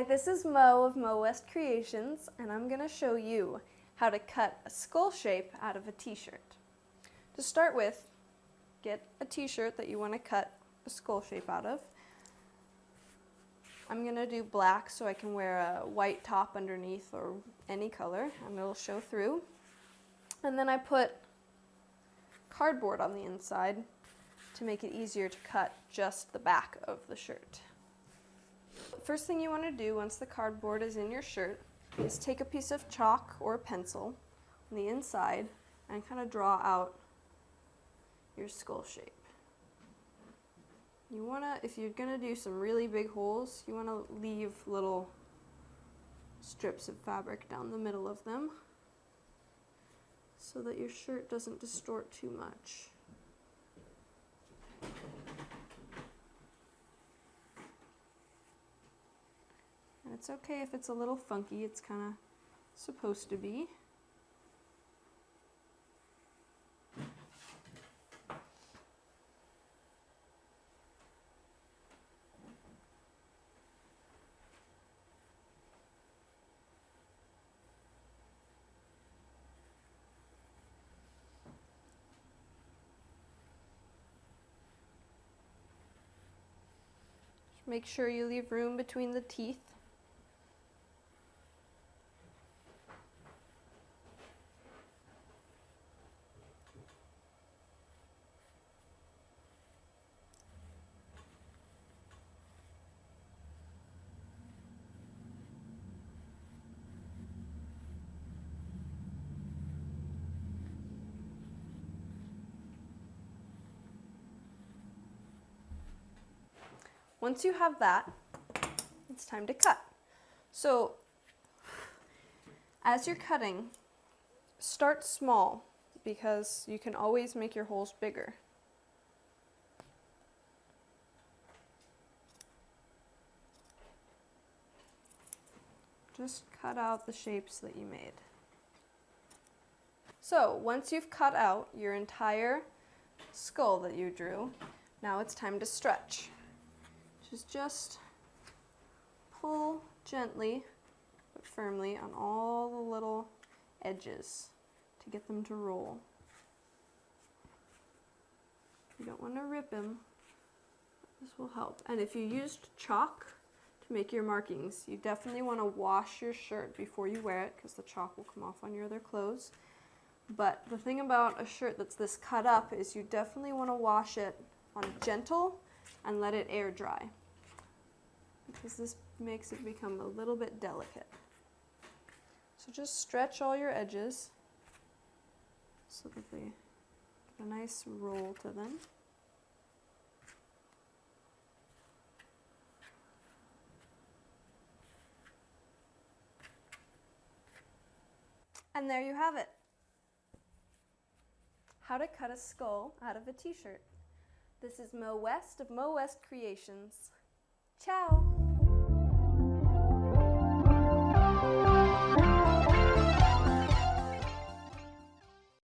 this is Mo of Mo West Creations, and I'm going to show you how to cut a skull shape out of a t-shirt. To start with, get a t-shirt that you want to cut a skull shape out of. I'm going to do black so I can wear a white top underneath or any color, and it'll show through. And then I put cardboard on the inside to make it easier to cut just the back of the shirt. First thing you want to do once the cardboard is in your shirt is take a piece of chalk or a pencil on the inside and kind of draw out your skull shape. You want to, if you're going to do some really big holes, you want to leave little strips of fabric down the middle of them so that your shirt doesn't distort too much. And it's okay if it's a little funky, it's kind of supposed to be. Make sure you leave room between the teeth. Once you have that, it's time to cut. So, as you're cutting, start small because you can always make your holes bigger. Just cut out the shapes that you made. So, once you've cut out your entire skull that you drew, now it's time to stretch. Just pull gently but firmly on all the little edges to get them to roll. You don't want to rip them. This will help. And if you used chalk to make your markings, you definitely want to wash your shirt before you wear it because the chalk will come off on your other clothes. But the thing about a shirt that's this cut up is you definitely want to wash it on gentle and let it air dry, because this makes it become a little bit delicate. So just stretch all your edges so that they get a nice roll to them. And there you have it. How to cut a skull out of a t-shirt. This is Mo West of Mo West Creations. Ciao!